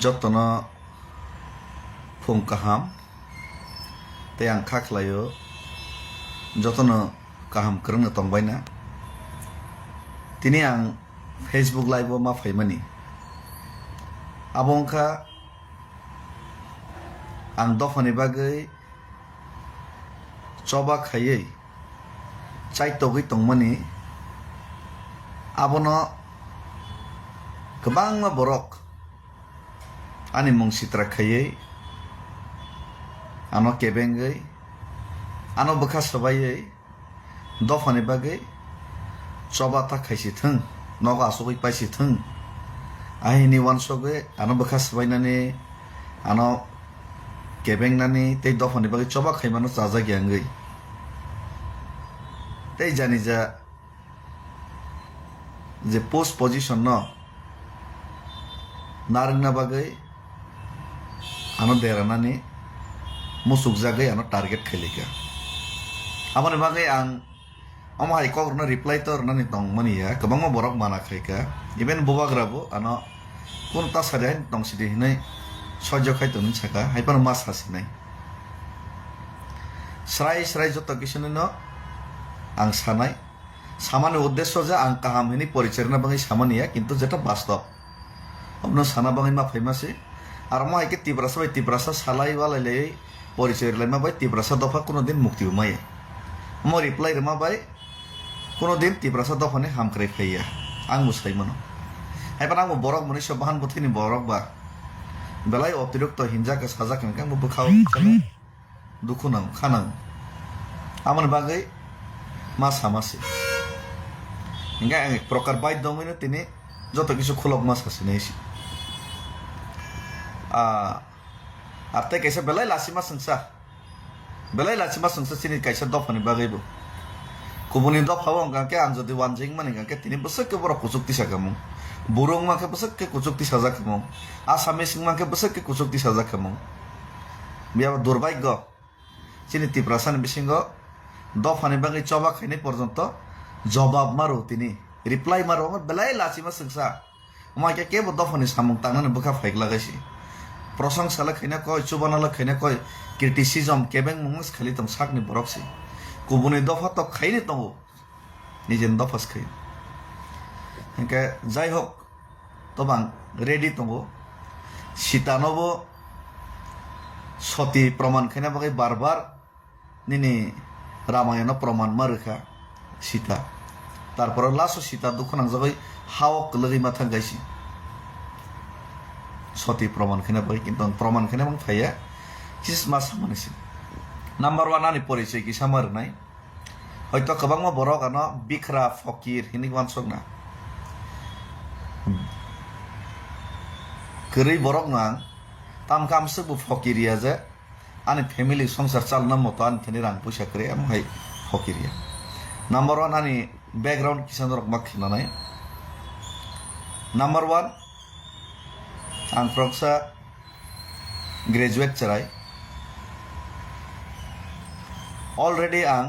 जतन फुं kaham tei ang khaklayo जतन kaham krung tongbaina tini ang Facebook live ma faimani abongkha ang dofani bagai choba khayei chai togui tongmani abono kebangma borok ani mung sitra khayei ano kebengai ano bekas sabayei dofani bagai choba ta khaisi thung noga asugui paisi thung ahini wansoge ano bekas sabainani ano kebengnani tei dofani bagai choba khaimano chaja gyangai tei jani ja je post position no narina bagai ano deranani musuk jagai ano target khailika amani bagai ang amai kogrna reply tor nani tong mani ya kabangma borok mana khaika even bobagrabo ano kun ta sadain tong sidi hinai সহ্য খাইতো নিছাকা hyper মাছ হাসি নাই স্রাই স্রাই যত কিছু ন আং সানাই সামান্য উদ্দেশ্য যে আং কাহাম হিনি পরিচালনা বাঙাই সামানিয়া কিন্তু যেটা বাস্তব আপনার সানা বাঙাই মা ফেমাসে আর মা একে তিব্রাসা বাই তিব্রাসা সালাই বালাইলে পরিচয় মা বাই তিব্রাসা দফা কোনোদিন মুক্তি মাইয়া মো রিপ্লাই রেমা বাই কোনোদিন তিব্রাসা দফানে হামক্রাই খাইয়া আং মুসাই মনো হাইপার আং বরক মনি সব বাহান বথিনি বরক বা belai অতিরিক্ত হিংসাকে সাজা কেন বুখাও দুঃখ নাও খানাও আমার বাগে মাছ হামাসে হিংগা এক প্রকার বাইর দমইনো তিনি যত কিছু খোলক মাছ আছে নেছি আর তাই কাইসা বেলাই লাসিমা সংসা চিনি কাইসা দফানি বাগैबो কুবুনি দফাও গাকে আং যদি ওয়ানজিং মানে গাকে তিনি বসকে বড় কুচুক্তি সাকামু burung mangke besek ke kucuk ti saja kemong asamis mangke besek ke kucuk ti saja kemong biar durbagyo chini tiprasan bisingo dofani bagai coba khaini porjonto jawab maru tini reply maru belai lachima sengsa umake ke bo dofani samung tangana buka faik lagaisi প্রশংসা লাখাইনা কয় চুবানা লাখাইনা কয় criticism কেবেং মুংস খালি তম সাকনি বরকসি কুবুনি দফা তো খাইনি তঙ্গো নিজেন দফাস খাই হ্যাঁ যাই হোক তবাং রেডি তঙ্গো সীতানবো সতী প্রমাণ খাইনা বাকি বারবার নিনি রামায়ণ প্রমাণ মারুখা সীতা তারপর লাস্ট সীতা দুঃখ নাংজাবাই হাওক লগি মাথা গাইছি সতী প্রমাণ খাইনা বাকি কিন্তু প্রমাণ খাইনা বাং ফাইয়া কিস মাস মানিছি নাম্বার 1 আনি পরিচয় কি সামার নাই হয়তো কবাংমা বরক আনো বিখরা ফকির হিনি ওয়ানসক না Keri borok nang tam kam sebu fokiria je ani family সংসার চালনা মতো আনি থনি রাং পয়সা করে am hai fokiria number 1 ani background kisan rok makhina nai number 1 ang proksa graduate charai already ang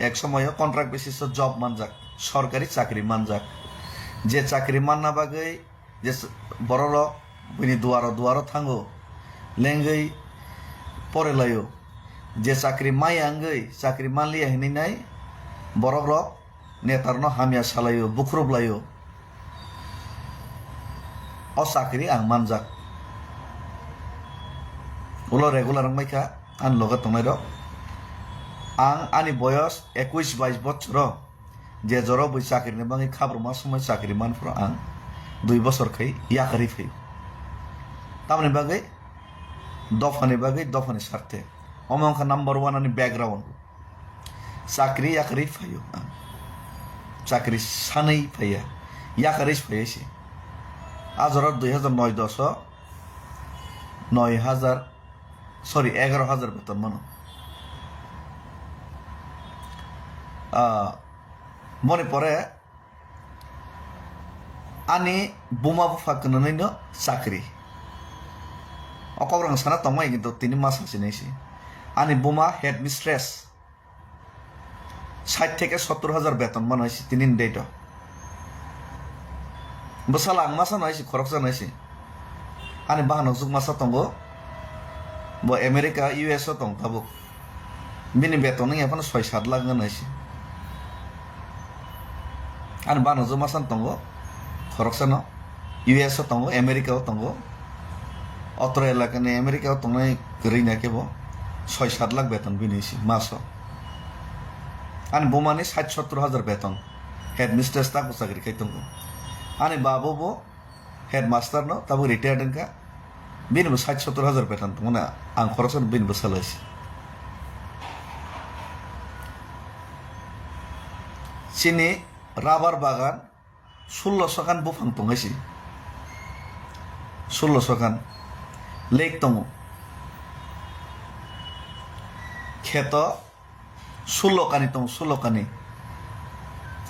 এক সময় কন্ট্রাক্ট বেসিস জব মানজাক সরকারি চাকরি মানজাক যে চাকরি মাননা বাগৈ যে বড় বইনি দুয়ারো দুয়ারো থাঙ্গো লেঙ্গৈ পরে লাইও যে চাকরি মাই আঙ্গৈ চাকরি মানলিয়া হিনি নাই বড় নেতার ন হামিয়া সালাইও বুখরুব লাইও অ চাকরি আং মানজাক উলো রেগুলার মাইখা আন লগে তংনাই রক আং আনি বয়স 21-22 বছর যে জর বই চাকরি বাঙি খাবার মা সময় চাকরি মানফর আং 2 বছর খাই ইয়াকারি ফাই তামনি বাগৈ দফানি স্বার্থে অমংখা নাম্বার 1 আনি ব্যাকগ্রাউন্ড চাকরি ইয়াকারি ফাইও চাকরি সাनै ফাইয়া ইয়াকারি ফাইছে আজর 2009-10 11,000 বেতন মানো মনে পড়ে ani buma bufa kenanino sakri okograng sana tomai gitu tini masa sini sih ani buma head mistress 60 থেকে 70,000 বেতন মনে হয় তিনি date Besala ang masa naisi koroksa naisi. Ani bahan usuk masa tonggo. Bo Amerika US tong tabuk. Bini beton yang apa 6-7 lakh naisi. Ani bahan usuk masa tonggo. Koroksa no. US tonggo Amerika tonggo. Australia kan Amerika tonggo gering ke bo 6-7 lakh beton bini isi masa. Ani bomani 60-70 beton. Headmistress tak usagri kai tonggo. Ani babu bo headmaster no tabu retired ka bin bo 60-70 beton tonggo na ang khorosan bin bo salasi. Sini rubber bagan 1600 kan bo phang tongga si 1600 kan lake tongo kheto 16 kani tong 16 kani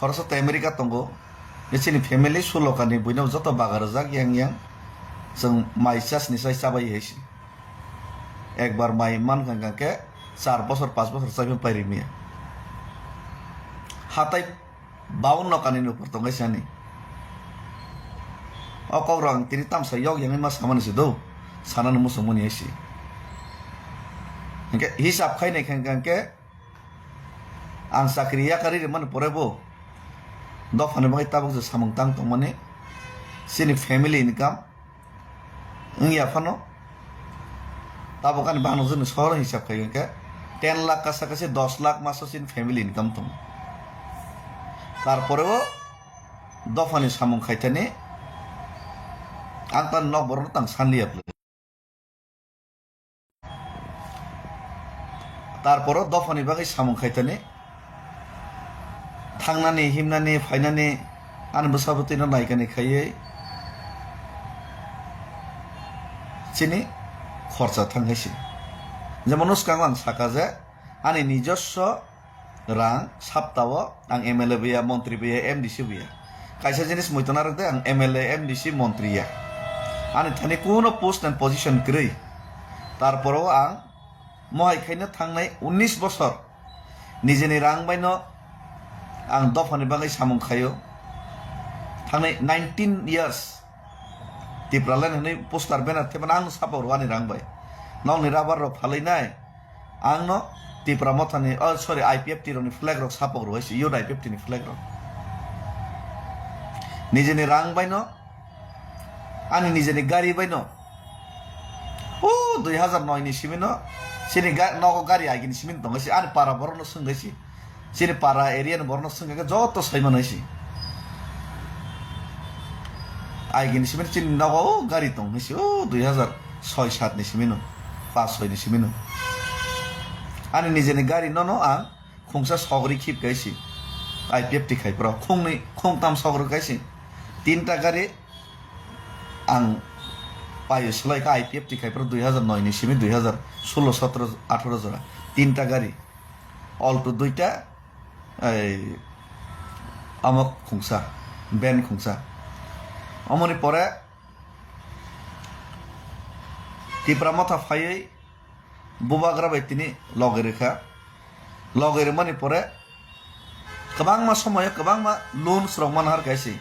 khorosa te Amerika tongo Sini family 16 kani buina joto bagar jak yang जों माइ चास निसाय चाबाय हेसि एकबार माइ मान के 4 বছর 5 বছর চাইবে পাইরি মিয়া हाथाय 52 कानिनि ऊपर तो गैसानि अकौरं तिनि तामसा यग यंगै मा सामान से दौ सानानो मुसो मुनि हेसि के हिसाब खाइनाय के आं साख्रिया करि रे मन परेबो दफाने बाय ताबो जे सामं तां तो माने सिनि फैमिली इनकम इंगिया फानो ताबो कानि बानो जन सहर हिसाब खाइ के 10 लाख काछाकाछि 10 लाख मासो सिनि फैमिली इनकम तो तारपरेও दफानि सामं खाइतानि आं तान नक बरन तां सानलियाब्ले तारपरेও दफानि बागै सामं खाइतानि थांनानै हिमनानै फायनानै आन बसाबतिनो नायगानि खायै चिनि खरचा थांगायसि जेमन उसकां आं साकाजे आंनि निजस्व रां सप्ताह आं एमएलए बिया मंत्री बिया एमडीसी बिया कायसा जिनिस मयतना रखदे आं एमएलए एमडीसी मंत्रीया आंनि थानि कोनो पोस्ट एंड पोजिशन गरै तारपरेও आं महायखायनो थांनाय 19 बছर निजेनि रां बायनो आं दफानि बागै सामं खायो थांनाय 19 years टिप्रालायनानै पोस्टार बेनार थेबानो आं सापाव आंनि रां बाय नंनि राबार रो फालैनाय आंनो टिप्रा मथानि सरि आईपीएफ टिरोनि फ्लैग रो सापाव रो हइसि यो आईपीएफ टिनि फ्लैग रो निजेनि रां बायनो आंनि निजेनि गारि बायनो ओ 2009 नि सिमिनो सिनि नगो गारि आगिनि सिमिन दंगसि आंनि पारा बरनो सोंगसि सिनि पारा एरिया बरनो सोंगके जतो सैमन हइसि आइगिनि सिमिन चिन नगो गारि दंगसि ओ 2006-7 नि सिमिनो 5-6 नि सिमिनो आंनि निजेनि गारि ननो आं खुंसा सगरि खिप गायसि आईपीएफ टिखाइफ्राव खुंथाम सगरि गायसि 3टा गारि आं पाइसलायका आईपीएफ टिखाइफ्राव 2009 नि सिमि 2016-17-18 जरा 3टा गारि अल्टो 2टा अमक खुंसा बेन खुंसा अमनि परे टिप्रा मथा फायै बुबाग्रा बायतिनि लगेरेखा लगेरे मानि परे गोबां मा समय गोबां मा लोन स्रमान हार गायसि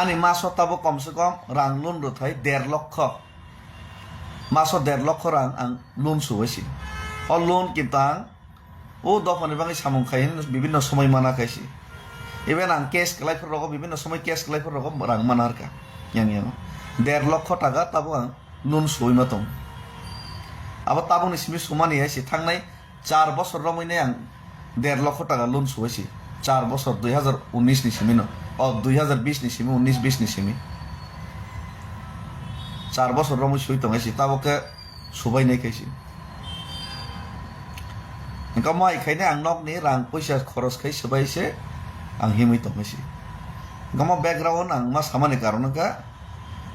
आंनि मासो ताबो कम से कम रां लोन रथाय 1.5 लक्ष मासो 1.5 लक्ष रां आं लोन सुवैसि अ लोन किन्ता आं ओ दफानि बागै सामं खायन विभिन्न समय माना खायसि इवेन आं केस कलायफोर रग विभिन्न समय केस कलायफोर रग रां माना हारका yang 1.5 लक्ष टाका ताबो आं लोन सुवैमा दं अब ताबो नि सिमि सुमानि हायसि थांनाय 4 বছর रमैनाय आं 1.5 लक्ष टाका लोन सुवैसि 4 বছর 2019 नि सिमिनो 2020 नि सिमि 19-20 नि सिमि 4 বছর रमै सुइ दंगायसि ताबोके सुबायनाय खायसि इंका माइखायनो आं नकनि रां पैसा खरस खाय सुबायसे आं हिमै दंगायसि गमा बैकग्राउंड आं मा सामानि कारनका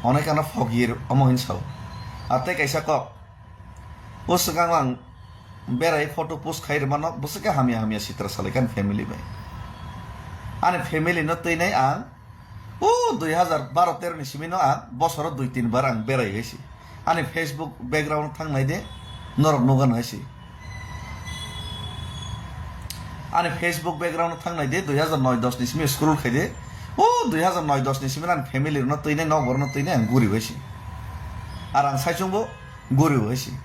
अनेकाना फगिर अमहिन साव आते कैसा क उसगां आं बेराय फोटो पोस्ट खाइर मानो बसके हामिया सित्र सालायकान फेमिली बाय आने फेमिली न तैनाय आं ओ 2012-13 नि सिमिनो आं बसर 2-3 बार आं बेराय हैसि आने फेसबुक बैकग्राउंड थांनाय दे नरक नगन हैसि आने फेसबुक बैकग्राउंड थांनाय दे 2009-10 नि सिमि school खायदे O 2009-10 ni simin an family no tuine no borno tuine ang guri hoisi আর ang saisungbo guri hoisi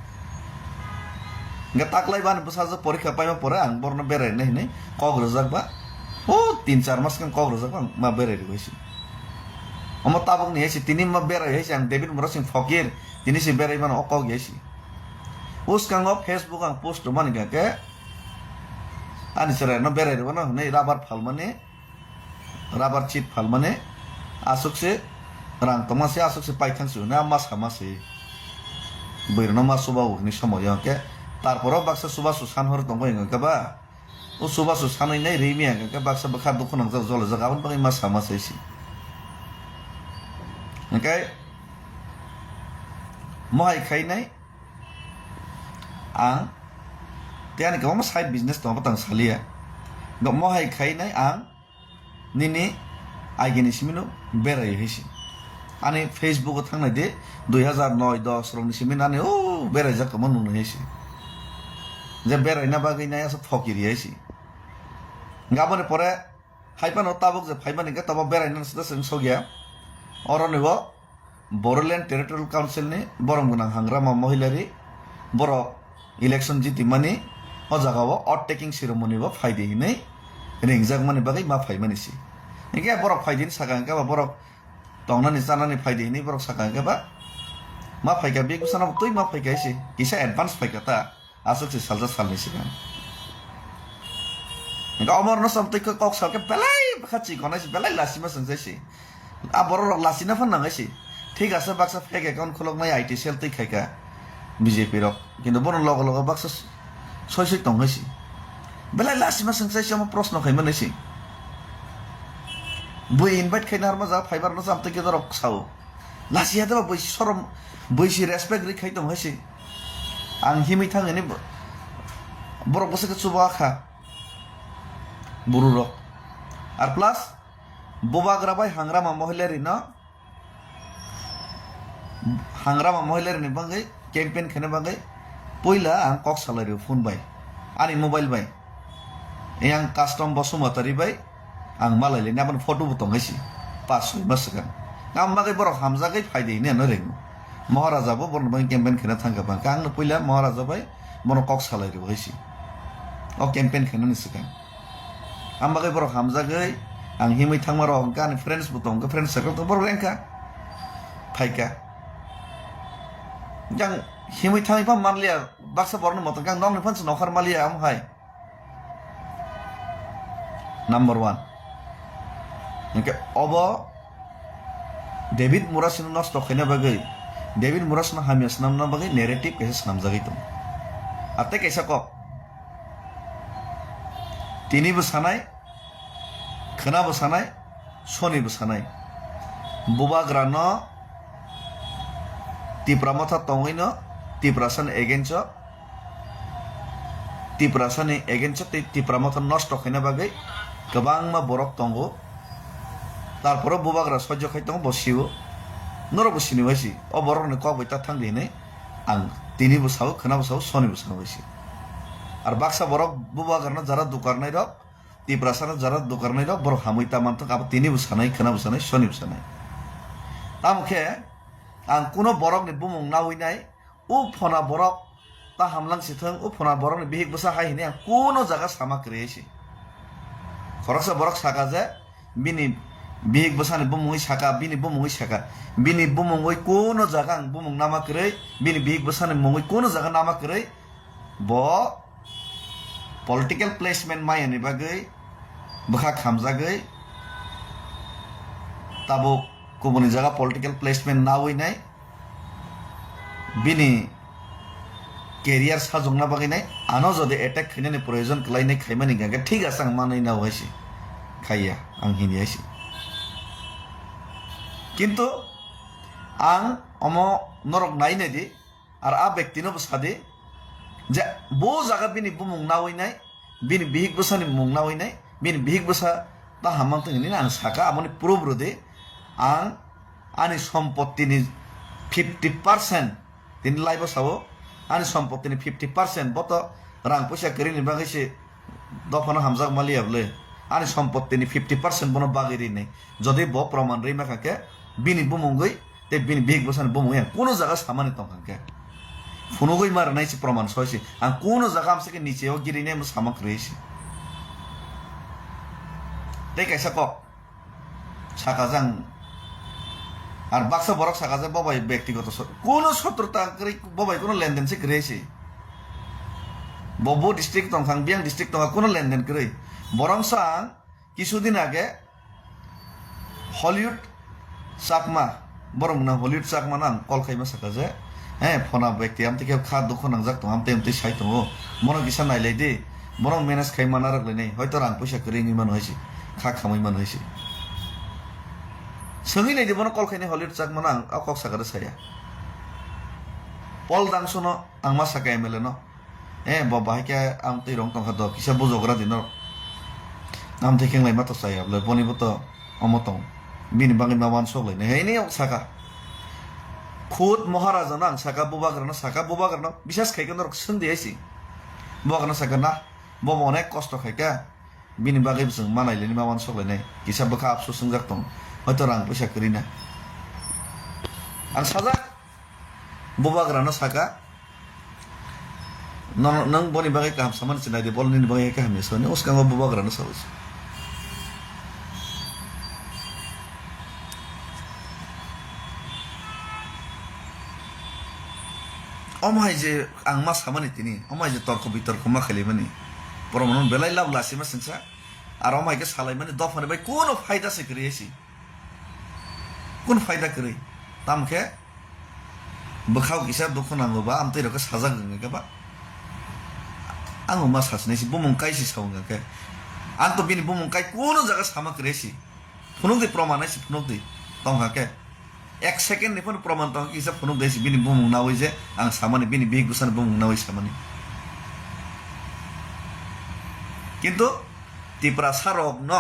nga taklai ban busajo porikha paima pore ang borno berai nei nei kog rojak ba ও 3-4 মাস kan kog rojak bang ma berai hoisi amo tabok ni hoisi tini ma berai hoisi ang David Morasing Fakir tini si berai ban okog hoisi uskang of Facebook ang post mani ga ke ani sere no berai ro no nei rabar phal mane rabar chit phal mane asuk se rang toma se asuk se paithang su na mas hama se boirno ma suba ni samoy ke tarporo baksa suba susan hor tongo inga ba o suba susan nei reimi anga ke baksa bakha dukhunang jol jol jagabon bagi mas hama se si okay mohai khai nai ang tiani ko mas side business to batang salia go mohai khai nai ang nini aigeni simino berai hisi ani Facebook thangna de 2009-10 rong simin ani o berai jak mon nu hisi je berai na bagai na so phokiri hisi gabone pore haipan otabok je phaiban ga taba berai na sida sing sogya oronibo Boreland Territorial Council ni borong gunang hangrama mohilari boro election jiti mani o jagao odd taking ceremony bo phaide hinai ringjak mani bagai ma phaimani si Ike borok faidin sakang ba borok tongnani sanani faidi ini borok sakang ba ma faika bi kusana tui ma faika isi kisa advance faika ta asuk si salja salni si kan Ika omor no sampai ke kok sal ke belai bakhachi kona si belai lasima sangse si a borok lasina fan nang si ঠিক আছে baksa fake account khulok nai IT cell tui khaika BJP rok kintu bono logo logo baksa soisoi tongai si belai lasima sangse si ama proshno khaimani si bui invite khai narma ja fiber no samte ke dorok sao lasia da bui sorom bui si respect ri khai tong hasi ang himi thang ni borok bose ke chuba kha buru rok ar plus bobagra bai hangrama mohilari no hangrama mohilari ni bangai campaign khane bangai poila ang kok salary phone bai ani mobile bai yang custom bosumatari bai ang malai ni aban photo butong hasi pas masakan ngam bagai borok hamza gai faide ni no reng maharaja bo borno bai campaign khana thangka bang kang no poila maharaja bai mono kok salary hasi o campaign khana ni sakan am bagai borok hamza gai ang himai thangmaro kan friends butong ka friends circle to borok rengka phaika jang himai thangai pa manlia baksa borno moto kang dong ni phans nokhar malia am hai number 1 Oke, obo David Morasing no stock khene bagai David Morasing hamias nam na bagai narrative kaisa nam jagai tum ate kaisa ko tini bo sanai khana bo sanai soni bo sanai buba grano tipramotha tongoino tiprasan egencho tipramotha nosto khene bagai kabang ma borok tongo তারপরে বুবাগরা সহ্য খাইতাম বসিও নর বসিনি হয়েছি ও বড় cock বইটা থাকলে নেই আং তিনি বসাও খানা বসাও সনি বসানো হয়েছি আর বাক্সা বড় বুবাগরা যারা দোকান নাই রক তিপ্রাসানা যারা দোকান নাই রক বড় হামইতা মানতো আবার তিনি বসানাই খানা বসানাই সনি বসানাই তা মুখে আং কোনো বরক নি বুমং না হইনাই ও ফনা বরক তা হামলাং সিথং ও ফনা বরক নি বিহিক বসা হাইনি আং কোনো জায়গা সামা করেছি খরকসা বরক সাকা যে বিনি bihik basani bumungoi saka bini bumungoi saka bini bumungoi kono jaga ang bumung nama kerei bini bihik basani mungoi kono jaga nama kerei bo political placement mai ani bagai bakha khamjagai tabo kubuni jaga political placement na hoi nai bini career sajongna bagai nai ano jodi attack khainani proyojon klai nai khaimani gaga thik ase ang manai na hoisi khaiya ang hini aisi কিন্তু আং অম নরক নাই নাইদি আর আ ব্যক্তিনো বসাদে যে বো জায়গা বিনি বুমুং না হইনাই বিনি বিহিক বসানি মুং না হইনাই বিনি বিহিক বসা তা হামাং তংনি আং সাকা আমনি পুরোব্রদে আং আনি সম্পত্তিনি 50% তিনি লাই বসাবো আনি সম্পত্তিনি 50% বত রাং পয়সা করিনি বাগাইছে দফানো হামজাক মালিয়াবলে ani সম্পত্তিনি 50% bono bagiri nei jodi bo proman rei makake bini bumungoi te bini big bosan bumungoi kono jaga samani tongkake funogoi mar nai si proman soisi ang kono jaga amseke niche o giri nei samak reisi te kaisa kok sakajang আর বাক্সা বরক সাকাজে বাবাই ব্যক্তিগত কোনো শত্রুতা করে বাবাই কোনো লেনদেন সে করেছে ববো district তংখাং বিয়াং district Tankha কোনো লেনদেন করে বরং সাং কিছুদিন আগে হলিউড চাকমা বরং না হলিউড চাকমা না কল খাইমা সাকাজে হ্যাঁ ফোনা ব্যক্তি আমি থেকে খা দুঃখ নাংজাক তো আমতে আমতে সাই তো মনে কিসা নাইলাই দে বরং ম্যানেজ খাইমা না রাখলে নেই হয়তো রাং পয়সা করে ইমান হয়েছে খা খামাইমান হয়েছে Sengi nei dibono kol khaini Hollywood chak mana ang kok sakare saya. Pol dangso no ang masa ka emele no. Bo bai ka ang ti rong tong khado kisa bujogra dino. Nam thekeng lai mato saya le boni boto omotong. Bini bangin mawan sok lai nei nei ok saka. Khud Maharaja na ang saka bubagar no bishas khai kan rok sundi aisi. Bubagar na saka na bo onek kosto khai ka. Bini bagi bisung manai le ni mawan sok lai nei kisa baka apsu sungjak tong. হয়তো রাং পয়সা করি না আর সাজা বুবাগ্রানো সাকা নং বনি বাগে কাম সামান চিনাই দে বল নি বাগে কাম নেসনে উসকাঙ্গ বুবাগ্রানো সাবস অমাই যে আং মা সামানি তিনি অমাই যে তর্ক বিতর্ক মা খালি মানি পরমন বেলাই লাভ লাসি মা সিংসা আর অমাই কে সালাই মানি দফানে ভাই কোন ফায়দা সে করিয়েছি কোন ফায়দা করে তামকে বখাও কিসা দুঃখ নাঙ্গবা আম তৈ রকে সাজা গঙ্গা আং মা সাসনেছি বুমুংকাইছি সাউঙ্গাকে আং তো বিনি বুমুংকাই কোন জায়গা সামাক রেছি ফুনুক দি প্রমাণ আইছি ফুনুক দি তংহাকে 1 সেকেন্ড নিফন প্রমাণ তং কিসা ফুনুক দেছি বিনি বুমুং নাওই যে আং সামানি বিনি বিগ গুসান বুমুং নাওই সামানি কিন্তু তিপ্রা সারক ন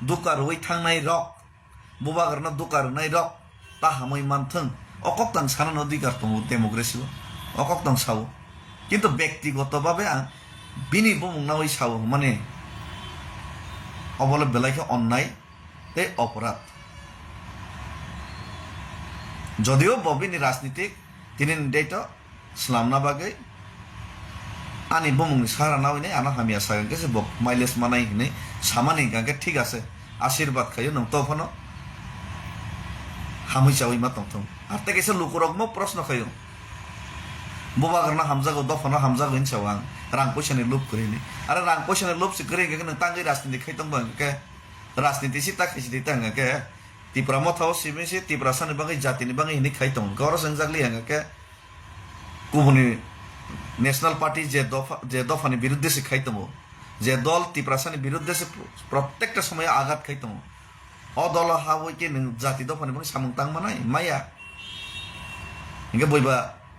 দুকার ওই থাংনাই রক বুবাগারনা দুকার নাই রক তা হামই মানথং অকক্তাং সানান অধিকার দङ ডেমোক্রেসি অকক্তাং সাও কিন্তু ব্যক্তিগতভাবে বিনি বুমুংনা ওই সাও মানে অবলে বেলাইকে অন্যায় তে অপরাধ যদিও ববিনি রাজনীতিক তিনি ডেট ইসলামনা বাগে আনি বুমুংনি সারা না হইনে আনা হামিয়া সাগাকে যে বক মাইলেজ মানাই হিনে সামানি গাকে ঠিক আছে আশীর্বাদ খাইও নং তফানো হামই চাওই মা তং আর তে কেসে লুকুরক মো প্রশ্ন খাইও বুবাগারনা হামজাগো দফানো হামজাগো ইন চাওয়াং রাং পয়সানি লুপ করিনি আর রাং পয়সানি লুপ সি করে গে নং তাঙ্গি রাজনীতি খাইতং বাঙ্গে রাজনীতি সি তাখাইছি দি তাঙ্গে তিপ্রা মথাও সিমেসি তিপ্রা সানি বাঙ্গে জাতিনি বাঙ্গে হিনি খাইতং গর সংজাগলি হাঙ্গে কুবনি ন্যাশনাল পার্টি যে দফানি বিরুদ্ধে সে খাইতং যে দল তিপ্রা সানি বিরুদ্ধে সে প্রত্যেকটা সময় আঘাত খাইতং অ দল হাবইকে নং জাতি দফানি বাঙ্গে সামং তাং মানাই মায়া হিঙ্গে বইবা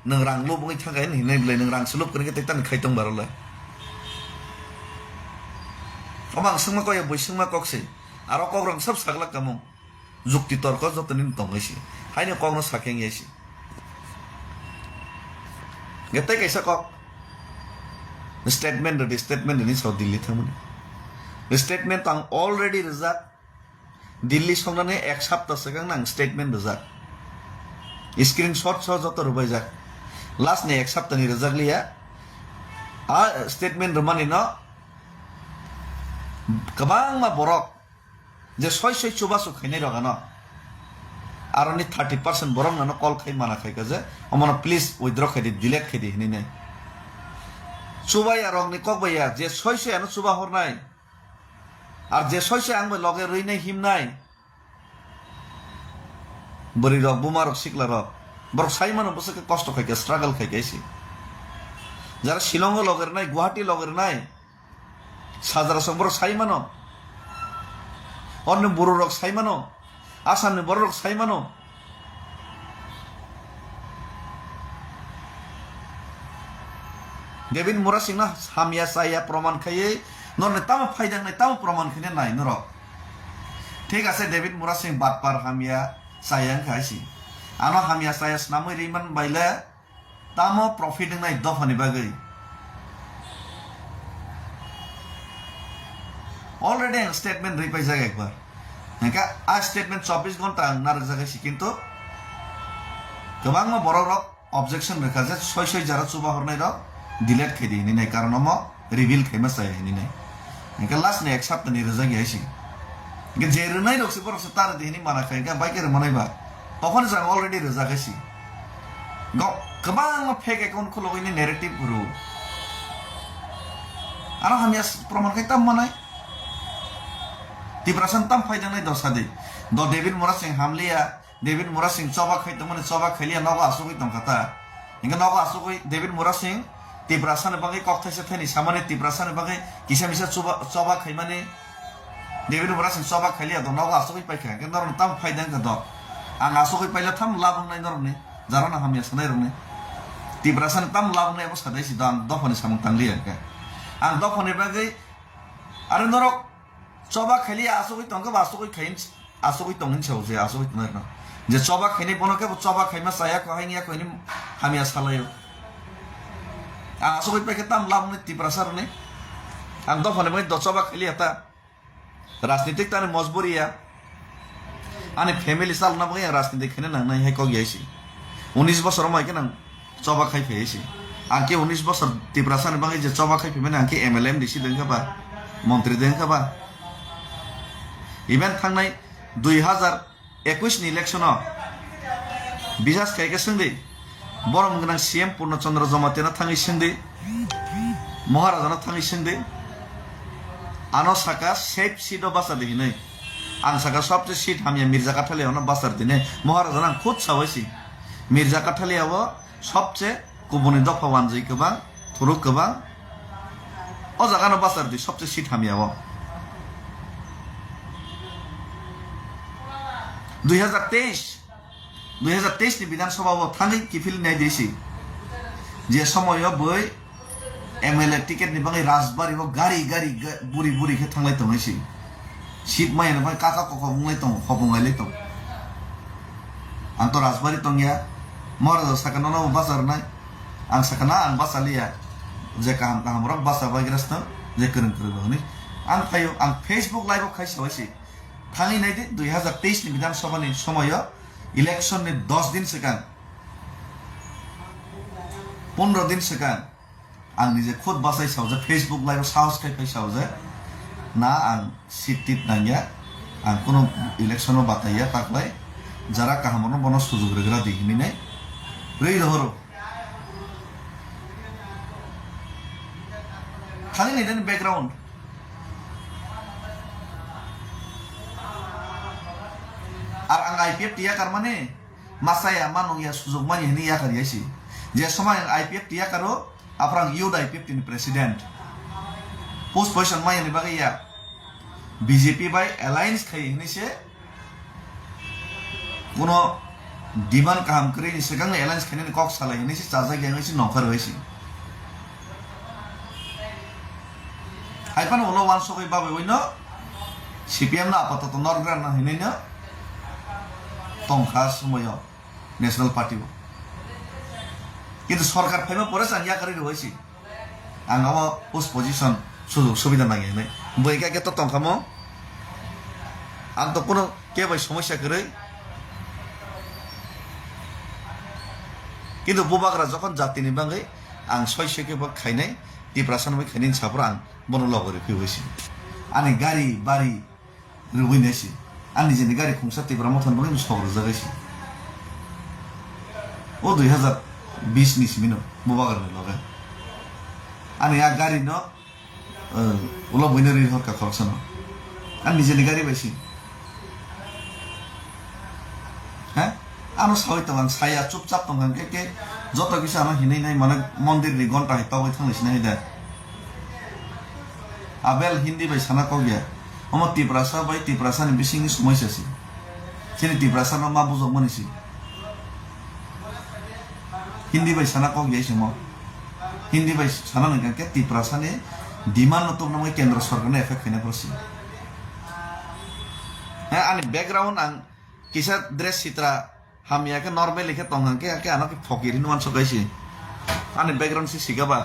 nang rang lu bungi thang gain hinai blai nang rang selup kan kita tan khai tong barola omang sungma ko ya boi sungma kok se aro kok rang sab sagla kamong jukti torko jotonin tong gaisi haine kok no sakeng yesi gete kaisa kok statement ni so dilli thamuni statement tang already result dilli songnane ek sapta segang nang statement result screenshot so joto rubai jak last ne ek sapta ni rezagli ya a statement romani no kabang ma borok je soy chubasu khainai roga no aroni 30% borok na no call khai mana khai ka je amona please withdraw khai di delete khai di hini ne chubai arong ni kok baya je soy ano chuba hor nai ar je soy ang ba loge roi nai him nai bari rok bumar rok sikla rok borok sai mano bosake কষ্ট খাইকে struggle খাইকেছি যারা শিলং লগের নাই গুয়াহাটি লগের নাই Shajara সব বড় সাই মানো অন্য বড় রক সাই মানো আসামে বড় রক সাই মানো ডেভিড মুরা সিং না হামিয়া সাইয়া প্রমাণ খাইয়ে নরনে তাম ফায়দা নাই তাম প্রমাণ খাইনে নাই নর ঠিক আছে ডেভিড মুরা সিং বাটপার হামিয়া সাইয়াং খাইছি ano hamia saya namoi riman baila tamo profit ngai dofani bagai already আং স্টেটমেন্ট রিপাইজাক একবার नोंखा आ स्टेटमेंट 24 घंटा आं नारजागासि किन्तु गोबां बर' रक ऑब्जेक्शन रेखाजे सय सय जारा चुबा हरनाय रक डिलीट खायदि हिनै कारण म रिवील खायमा जाय हिनै नोंखा लास्ट ने एक सप्ताह नि रजा गयासि के जेरनाय रकसे बरसे तार दिनि माना खायगा बाइकेर मनायबा तखन जों अलरेडी रजागासि गोबां फेक अकाउंट खुलगैनि नेरेटिव गुरु आरो हामिया प्रमाण खायता मानाय Tibrasan tam faida nai dosa de do David Morasing hamlia David Morasing coba khai tamane coba khailia noga asugoi tongkata inga noga asugoi David Morasing tibrasan bagai kokthai se thani samane tibrasan bagai kisa misa coba khai mane David Morasing coba khailia do noga asugoi paikha ke noron tam faida ka do ang asugoi paila tham labang nai norne jarana hamia sanai rone tibrasan tam labang nai abos kadai si dang do phone samang tanglia ka ang do phone bagai are norok coba खाली आसोगै तंका बासोगै खाइन आसोगै तंगन छौजे आसोगै तंगन जे coba खाइने बनके coba खाइमा साया कहैनिया कहनि हामिया सालायो आसोगै पेके ताम लामने तिब्रासार ने आं the फने the coba खाली आता राजनीतिक ताने मजबुरिया आने फैमिली साल ना बगे राजनीतिक खने ना है को गयसी 19 बছর मा के ना coba खाइ फेसी आंके 19 बছর तिब्रासार बगे जे coba खाइ फेमे आंके एमएलएम दिसि देंखा बा मंत्री देंखा बा इवेंट थांनाय 2021 नि इलेक्शन बिजास खायके सोंदे बरम गोनां सीएम पूर्णचंद्र जमातेना थाङै सोंदे महाराजाना थाङै सोंदे आनो साका सेफ सीट बासा दिनै आं साका सबसे सीट हामिया मिर्जा काठालियावना बासार दिने महाराजाना खुद सावैसि मिर्जा काठालियाव सबसे गुबुननि दफा वानजै गोबां थुरु गोबां अ जागानो बासार दि सबसे सीट हामियाव 2023 नि विधानसभा थाङै किफिल नाय दिसि जे समय बै एमएलए टिकेट नि बाङै राजबारि गारि गारि बुरि बुरि के थांलाय तंगैसि सीट मायन बाय काका कक बुंलाय तं खबुंगायलै तं आं तो राजबारि तंगिया महाराजा साकाना न बाजार नाय आं साकाना आं बासालिया जे काम काम रक बासा बायग्रासना जे करन करबनि आं फायो आं फेसबुक लाइव खायसावैसि थाङै नायदे 2023 नि विधानसभा नि समय इलेक्शन नि 10 दिन सिगां 15 दिन सिगां आं निजे खुद बासाय सावजे फेसबुक लाइव साहस खाय सावजे ना आं सिटिट नाया आं कोनो इलेक्शन बाताया ताकलाय जरा काहामनो बनो सुजुग रेग्रा दिहिनि नै रै रहरो थाङै नायदे बैकग्राउंड আর আং আইপিএফ টিয়া কারমানে মাসায়া মানংয়া সুযোগ মানি হনি ইয়া কারিয়াসি যে সময় আইপিএফ টিয়া কারো আফরাং ইউড আইপিএফ টিনি প্রেসিডেন্ট পোস্ট পজিশন মাইনি বাগে ইয়া বিজেপি বাই অ্যালায়েন্স খাই হনিসে কোন ডিমান্ড কাম করে নি সেগাং অ্যালায়েন্স খাইনি কক সালাই হনিসে চাজা গ্যাংসি নকর হইসি আইপান ওলো ওয়ান সবাই বাবে ওইনো সিপিএম না আপাতত নরগ্রান না হইনি না तंखा समय नेशनल पार्टी किन्तु सरकार फैमा परे आं या करि रहिसि आं अब पोस्ट पोजिशन सुजुग सुविधा नाङै नै बैका के तो तंखामो आं तो कोनो के भाई समस्या करे किन्तु बुबाग्रा जखन जातिनि बाङै आं सयसे के खाइनाय तिब्रासान मै खाइनि साफ्रा आं बनो लगरे फैबायसि आनि गारि बारि रुबैनायसि आंनि जेने गारि खुंसा तिब्रा मथन बगे सग्र जागायसि ओ 2020 नि सिमिनो बुबागारनि लगे आनि आ गारि न उला बइनो रि हरका खरसन आंनि जेने गारि बायसि हैं आनो सावै तंग आं साया चुपचाप तंग के जत किसा आनो हिनै नाय माने मन्दिर नि घंटा हितावै थांलिसि नाय दा आबेल हिन्दी बाय साना को गया हम तिब्रासा बाय तिब्रासा नि बिसिंनि समस्या सि जेने तिब्रासा न मा बुजो मनिसि हिन्दी बाय साना को गया सम हिन्दी बाय साना न के तिब्रासा ने डिमान्ड न तो न केंद्र सरकार ने एफेक्ट खैना परसि है आनि बैकग्राउंड आं किसा ड्रेस चित्रा हामिया के नॉर्मल के तंग के आनो के फकिरि नुवान सगायसि आनि बैकग्राउंड सि सिगाबा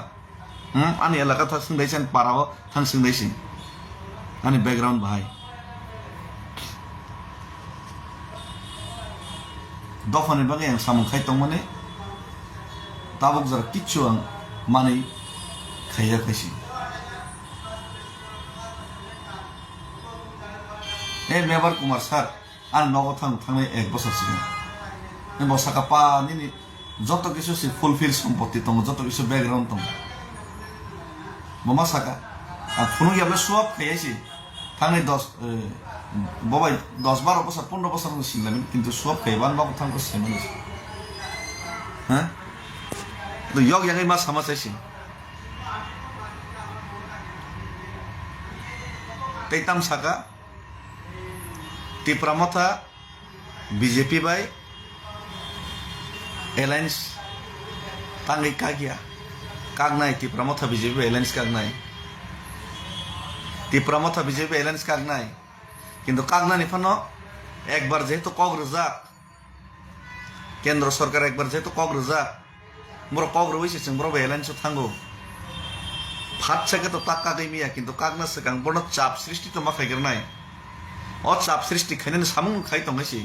आनि एलाका था सिंदैसन पाराव थां सिंदैसि ani background bahai dofani bagai yang samung khai tongmani tabuk jara kichu ang mani khaya kaisi mebar kumar sar an nogo tangnai 1 বছর sigan bo sakapa nini joto kisu si fulfill সম্পত্তি tongo joto kisu background tongo boma saka phunu yable suap khayaisi tangnai 10 bobai 10-12 বছর 15 বছর singlamin kintu suap khayban nogo tangko semani ha to yok yangai ma samasai sin teitam saka Tipramotha BJP by alliance tangai kagia kagnai Tipramotha BJP alliance kagnai Tipramotha BJP alliance kagnai কিন্তু কাগনানি Fanon একবার যেহেতু কগ্রজাক কেন্দ্র সরকার একবার যেহেতু কগ্রজাক মোর কগ্র হইছে जों বড় alliance থাঙ্গো ফাট থেকে তো টাকা গইমিয়া কিন্তু কাগনা সেকাং বড় চাপ সৃষ্টি তো মাখাইগের নাই চাপ সৃষ্টি খাইনানি সামুং খাই তংगाइसि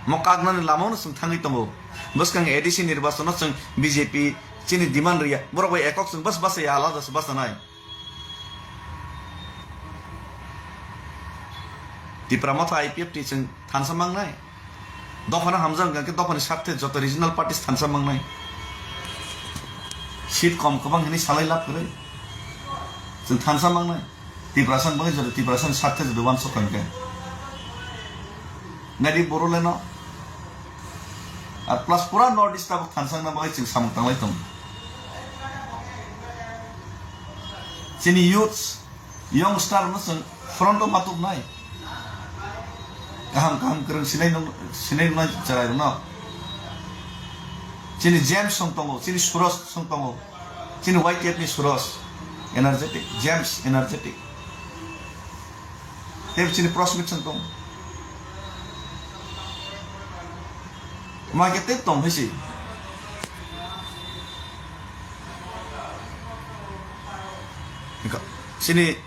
म कागनानि लामावनो जों थाङै दङ बसकां एडिसि निर्वाचनाव जों बीजेपी चिनि डिमान्ड रिया बरबो एकक जों बस बस आलादासो बसनाय Tipramotha IPF टी जों थानसामांनाय दफाना हामजां गांके दफानि साथे जत रिजनल पार्टीस थानसामांनाय सीट कम गोबां हिनि सालाय लाब करे जों थानसामांनाय तिब्रासान बङै जत तिब्रासान साथे जत वान सखांके Nadi Boroleno at plus pura Northeast tab Tansang na bagay samang tanglay tong sini youths young star no sang fronto matug nai kaham kereng sinay no jaray no sini James song tongo sini Suros song tongo sini White Cap ni Suros energetic James energetic tep sini Prosmit song tongo market tong hisi sini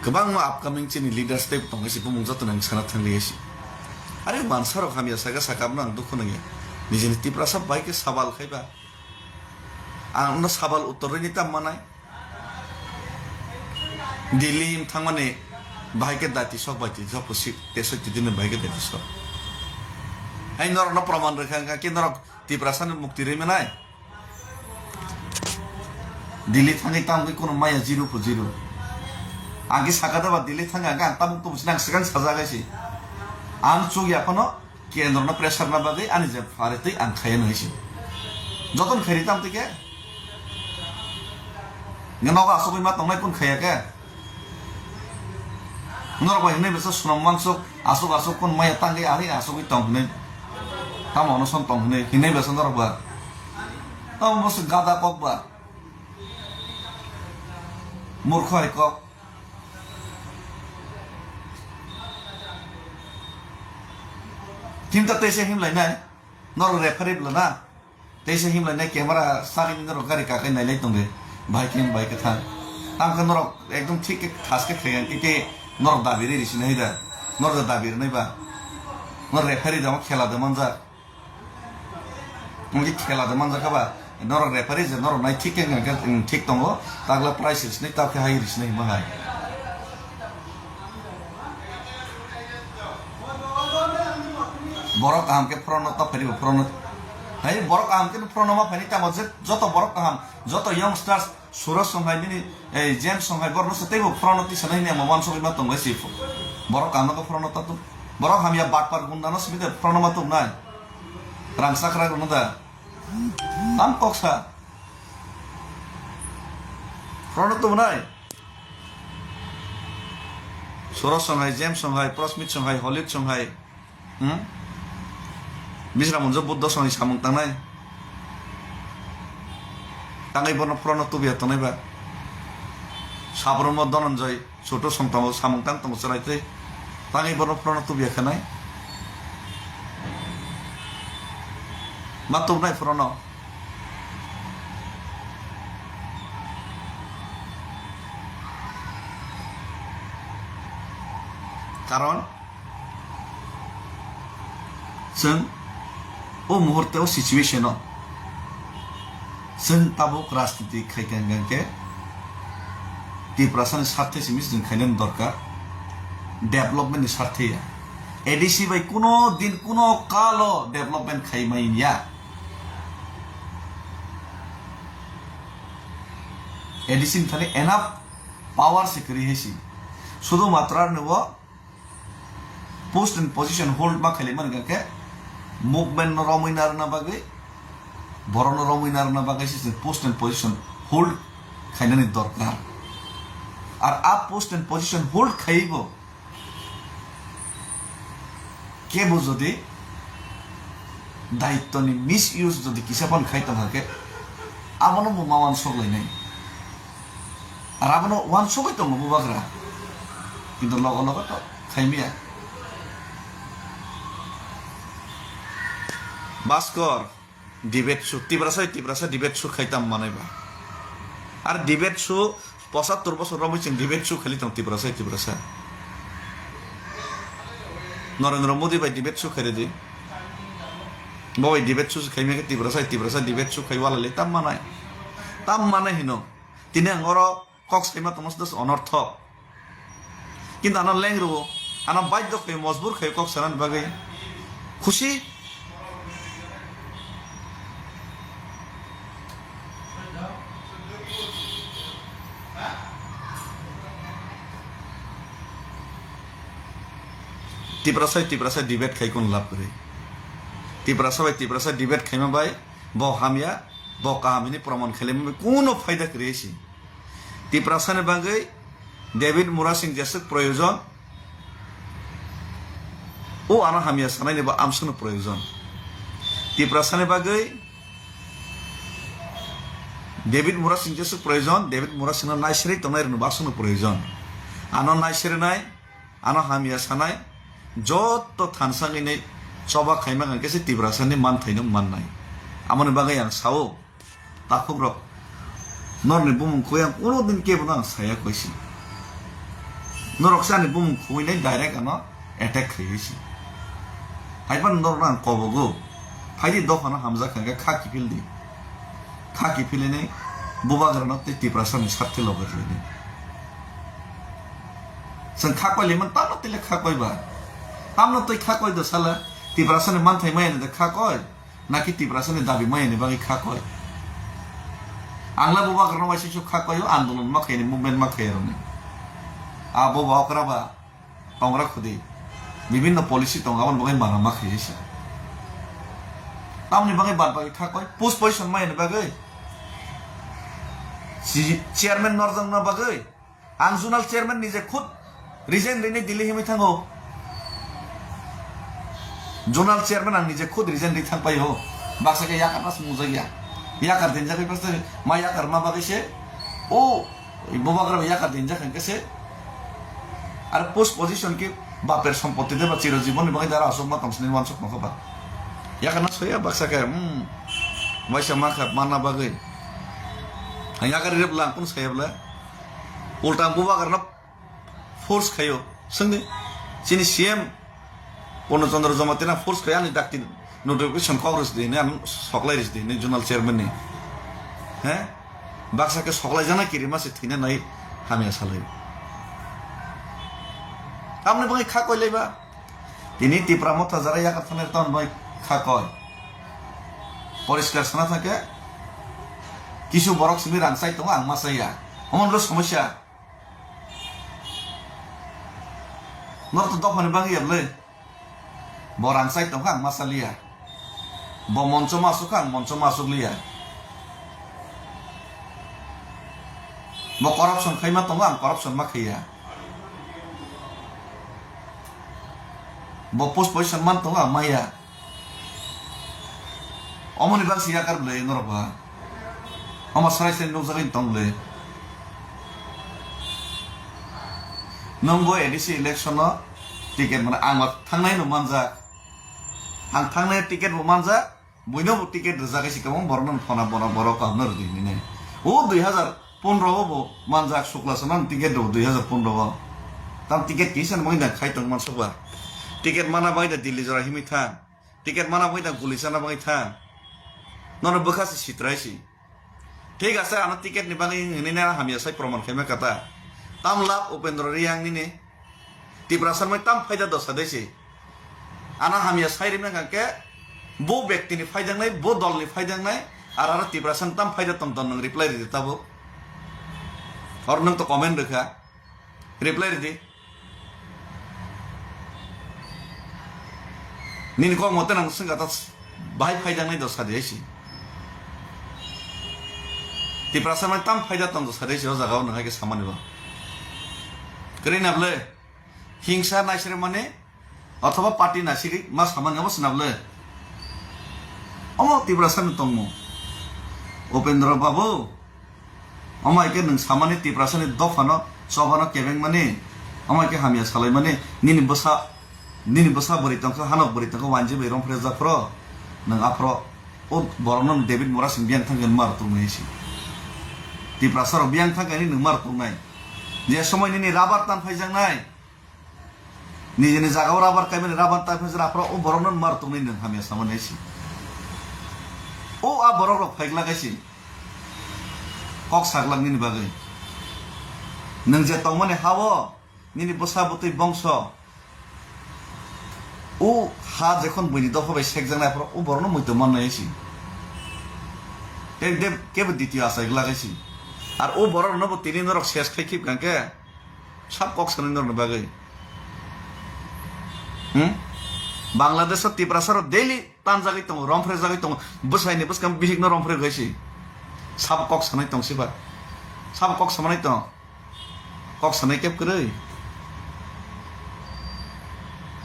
गोबां upcoming sini leader step tong hisi pumung jatto nang sana thangli hisi are mansaro khamia saga sakam nang dukhu nang nijini tipra sab baike sabal khaiba ang sabal uttor ni tam manai dilim thangmane baike dati sok baiti joposi teso tidine baike dati sok Ay nor no praman rekhan ka kinor tiprasan mukti re menai Dili thangi tam kono maya 0.0 agi sakada ba dili thanga ga tam to busnang sekan saja gaisi ang chug ya kono kendro no pressure na bagai ani je farete ang khayen hoisi joton kheri tam tike ngano ga asoi ma tongnai kun khaya ke nor ba hine besa sunam mangsok asok kun maya tangi ari asoi tongne tam ono son tong ne hinai besan dor ba tam mos gada kok ba murkho ai kok tim ta tese him lai nai nor referee blana tese him lai nai camera sari nor gari ka kai nai lai tong de bhai kim bhai ka tha tam ka nor ekdom thik ke khas ke khayan ite nor dabi ri ris nai da nor da dabi nai ba nor referee da khela da manja मुझे खेला दे मंजा कबा नर referee जे नर नाइ ठीक ठीक दंगो तागला prices नै ताके हाइ रिस नै महाय बरो काम के फ्रन त फेरि फ्रन है बरो काम के फ्रन मा फेरि ता मजे जत बरो काम जत यंग स्टार्स सुरज संहाय नि ए जेम्स संहाय बरो सते फ्रन ति सनै ने ममान सबै मा तंगै सि बरो काम को फ्रन त बरो हम या बात पर गुंदानो सबै फ्रन मा त नाइ रांसाखरा गुनदा tam koksa Prono to nai Soros songhai James songhai Prosmit songhai Hollywood songhai Bisra munjo buddha songhai samung tangnai tangai borno prono to biya tonai ba sabromo donanjay choto songtamo samung tang tong charaite tangai borno prono to biya khanai Matum nai prono কারণ जों ओ मुहूर्ते ओ situation जों Tabuk राजनीति खायगांगांके त्रिपुरासानि स्वार्थे सिमिस जों खायनो दरकार डेभलपमेन्टनि स्वार्थे ADC bye कोनो दिन कोनो कालो डेभलपमेन्ट खायमाइया एडिसि थाने एनाफ पावर सिकरि हेसि शुधु मात्र नुवा पोस्ट एंड पोजिशन होल्ड मा खायलेमन गांके मुभमेन्ट रमिनार ना बागै बरन रमिनार ना बागै से पोस्ट एंड पोजिशन होल्ड खायनानि दरकार और आप पोस्ट एंड पोजिशन होल्ड खाइबो केबो जदि दायित्वनि मिस यूज जदि किसापन खायता थाके आमनो मावान सगलायनाय और आमनो वान सबाय दङ बुबाग्रा किन्तु लग लग तो खायमिया भास्कर डिबेट शो तिब्रासा डिबेट शो खाइताम मानायबा और डिबेट शो 75 বছর রমেছেন ডিবেট শো খালিতাম তিব্রাসা नरेंद्र मोदी भाई डिबेट शो खाई दे बाई डिबेट शो खाई तिब्रासा डिबेट शो खाई वाला तम माने हिनो तिने आंगर कक साइमा तमस दस अनर्थ किंतु आना लेंग्रो आना बाध्य खाई मजबूर खाई कक सारान बागै खुशी तिब्रासा डिबेट खाई कोन लाभ करे तिब्रासा डिबेट खाइमा बाय ब हामिया ब काहामिनि प्रमाण खाइले कोनो फायदा करेसी तिब्रासानि बागै डेभिड मुरासिं जैसे प्रयोजन ओ आना हामिया सानायनि बा आमसुनो प्रयोजन तिब्रासानि बागै डेभिड मुरासिं जैसे प्रयोजन डेभिड मुरासिंना नायसिरै तनायरनो बासुनो प्रयोजन आना नायसिरनाय आना हामिया सानाय जत थानसाङैनै सबा खाइमा गांकेसे तिब्रासानि मान थाइनो माननाय आमोनि बागै आं सावो ताखुब्र नरनि बुमुंखौ आं कोनो दिन केबो आं साया कइसि नरकसानि बुमुंखौनै डाइरेक्ट आनो एटेक खाइसि हाइबान नरना आं कबगो फाइदि दखाना हामजा खांगे खाखि फिलिनै बुबाग्रानो तिब्रासानि साथे लगरलै जों खाकइलेमोन तानो तिले खाकइबा तामनो तै खाकइ द साला तिब्रासानि मानथाय मायने द खाकइ नाकि तिब्रासानि दाबि मायने बागै खाकइ आंला बुबाग्रानो वाइसिसु खाकइयो आन्दोलन माखैनि मुभमेन्ट माखैरने आ बबा अकराबा तंग्रा खुदि विभिन्न पलिसि तंगावन बागै मारा माखैसि तामनि बागै बात बागै खाकइ पोस्ट पोजिशन मायने बागै चेयरमैन नरजंग बागै आं जुनाल चेयरमैन निजे खुद रिजाइन लेने दिल्ली हिमै थांगो जोनाल चेयरमैन आं निजे खुद रिजाइन दै थांबाय हो बाक्सा के याकार पास मुजाया याकार देंजा के पास मा याकार मा बागैसे ओ बबाग्रा याकार देंजा खांकेसे आरो पोस्ट पोजिशन के बापेर सम्पत्ति देबा चिरजीवन बागै दारा असक मा तमसनि वानसक नखबा याकार ना सया बाक्सा के वाइसा मा खा माना बागै याकार रेबला कुन सायबला उल्टा बबाग्रा फोर्स खायो संगे चिनी सीएम पूर्णचंद्र जमातीना फोर्स खाया नि डाक्ति नोटिफिकेशन कांग्रेस दिने आम सकलाइरिस दिने जोनाल चेयरमैन नि हैं बाक्सा के सकलाइ जाना किरिमा से थिने नै हामिया सालै आमने बागै खाकइलेबा तिनी तिप्रा मथा जारा याका थाने तन बाय खाकय परिष्कार साना थाके किछु बरक सिमि रांसाइ दङ आं मासाया हमनलो समस्या नर तो दफानि बागै हबले बरांसाइ दङ आं मासालिया ब मंच मासुक लिया ब करप्शन खाइमा दङ आं करप्शन मा खैया ब पोस्ट पोजिशन मान दङ आं माया अमनि बागै याकार ब्ले नरबा अमा सराइसे नौजागै दंले नंगौ एडिसि इलेक्शन टिकेट माने आं थांनाय न मानजा आं थांनाय टिकेट मानजा बयनो टिकेट रजागायसि कम बरन फना बना बर कावनर दिने ओ 2015 बो मानजा शुक्लासन ticket 2015 tam tiket kisan mo ina khai tong man soba tiket mana bai da Delhi jora himi tha tiket mana bai da gulisana bai tha nono bekas sitrai si ঠিক আছে আনা ticket নিবাঙি হিনি না হামিয়া সাই প্রমাণ খাইমা কাতা তাম লাভ উপেন্দ্র রিয়াং নিনে টিপ্রাসার মই তাম ফায়দা দশা দেছি আনা হামিয়া সাই রিমনা কাকে বো ব্যক্তিনি ফায়দাং নাই বো দলনি ফায়দাং নাই আর আর টিপ্রাসান তাম ফায়দা তম তম নং রিপ্লাই রিদি তাবো আর নং তো কমেন্ট রেখা রিপ্লাই রিদি নিনি কম মতে নং সঙ্গ তা বাহাই ফায়দাং নাই দশা দেছি টিপ্রাসার মই তাম ফায়দা তম দশা দেছি ও জাগাও নহাকে সামানিবা করি নাবলে হিংসা নাইসিরে মানে অথবা পার্টি নাসিরি মা সামান্য অবশ্য নাবলে অমো টিপ্রাসান তংম উপেন্দ্র বাবু অমাইকে নং সামানি টিপ্রাসানি দফানো সভানো কেবেং মানে অমাইকে হামিয়া সালাই মানে নিনি বসা বরি তংখ হানক বরি তংখ ওয়ানজি বেরম ফ্রেজা ফ্র নং আফ্র ও বরনম ডেভিড মোরাসিন বিয়াং থাঙ্গেন মার তুমইছি টিপ্রাসার বিয়াং থাঙ্গানি নং মার তুমনাই যে সময় নিনি রাবার টান ফাইজাং নাই নিজেনি জাগাও রাবার কাইমেন রাবার টান ফাইজার আফ্র ও বরনম মার তুমনাই নং হামিয়া সামানাইছি ও আ বড় ফাইগলা গাইছি কক সাগলাং নিনি বাগৈ নং যে তংমানে হাও নিনি বসা বতৈ বংশ ও হা যখন বইনি দফাবাই সেকজাং নাইফর ও বড় মইতো মাননাইছি এক দেব কেবে দ্বিতীয় আশা এগুলা গাইছি আর ও বড় নব তিনি নরক শেষ খাইখিব গাঙ্কে সব কক সানি নর বাগৈ বাংলাদেশের টিপ্রাসার ডেইলি টান জাগাই দङ रंफ्रे जागाय दङ बसायनि बसकाम बिहिगनो रंफ्रे गयसि साब कक सानाय दङ सिबा साब कक सानाय दङ कक सानाय केब करै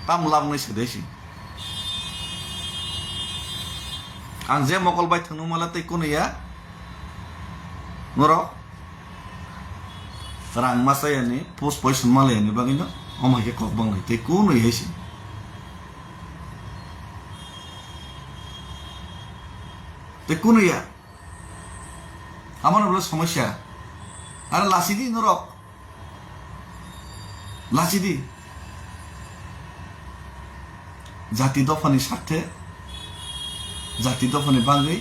ताम लाबनाय सदेसि आं जे मकल बाय थांनो मला तै कोनया नर रां मासायनि पोस्ट पयसन मालायनि बागैनो अमायके कक बांनाय तै कोन हैसि কোনো ইয়া আমার বলে সমস্যা আর লাসিদি নরক লাসিদি জাতি দফানি স্বার্থে জাতি দফানি বাঙ্গৈ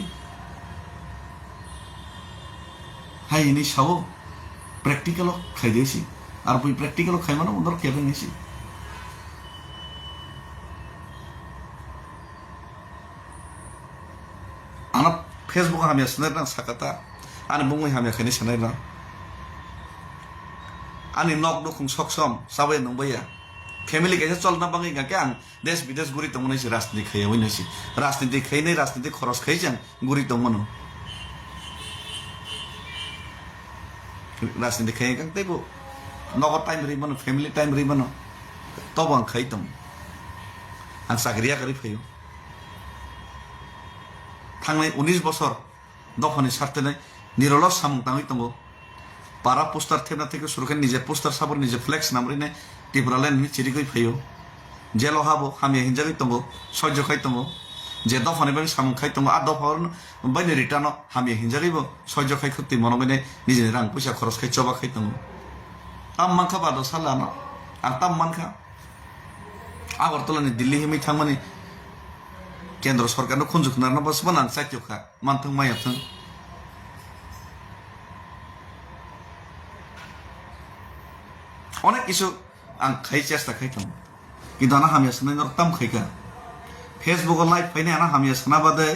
হাইনি সাও প্র্যাকটিক্যাল খাইদেছি আর বই প্র্যাকটিক্যাল খাই মানে ওদের কেবে নিছি আনা ফেসবুক হামিয়া সানাই না সাকাতা আনি বুংই হামিয়া খাইনি সানাই না আনি নক দুখুং সকসম সাবাই নংবাইয়া ফ্যামিলি গেছে চল না বাঙাই গাকে আং দেশ বিদেশ গুরি তমনাইছি রাজনীতি খাইয়া হইনাইছি রাজনীতি খাইনাই রাজনীতি খরচ খাইজাং গুরি তমনো রাজনীতি খাই গাং তাইবো নগদ টাইম রিমানো ফ্যামিলি টাইম রিমানো তব আং খাইতম আং চাকরিয়া করি ফাইও थांनाय 19 বছর দফানি স্বার্থে নিরলস সামুং তাঙই দङ পারা পোস্টার থেনা থেকে শুরু করে নিজে পোস্টার সাবর নিজে ফ্লেক্স নামরিনে টিপ্রালেন মি চিরিগৈ ফাইও জেলো হাবো হামিয়া হিনজাগৈ দङ সহ্য খাই দङ যে দফানি বাই সামুং খাই দङ আর দফার বাইনে রিটার্ন হামিয়া হিনজাগৈবো সহ্য খাই খুতি মনগনে নিজে রাং পয়সা খরচ খাই চবা খাই দङ তাম মানখা বাদ সালানো আর তাম মানখা আগরতলানি দিল্লি হিমি थांमानि কেন্দ্র সরকার খুঁজুক না বস বানান চাইকা মানথং মায়াথং অনেক কিছু আং খাই চেষ্টা খাইতাম কিন্তু আনা হামিয়া সানাই নরতাম খাইকা ফেসবুক লাইভ ফাইনে আনা হামিয়া সানা বাদে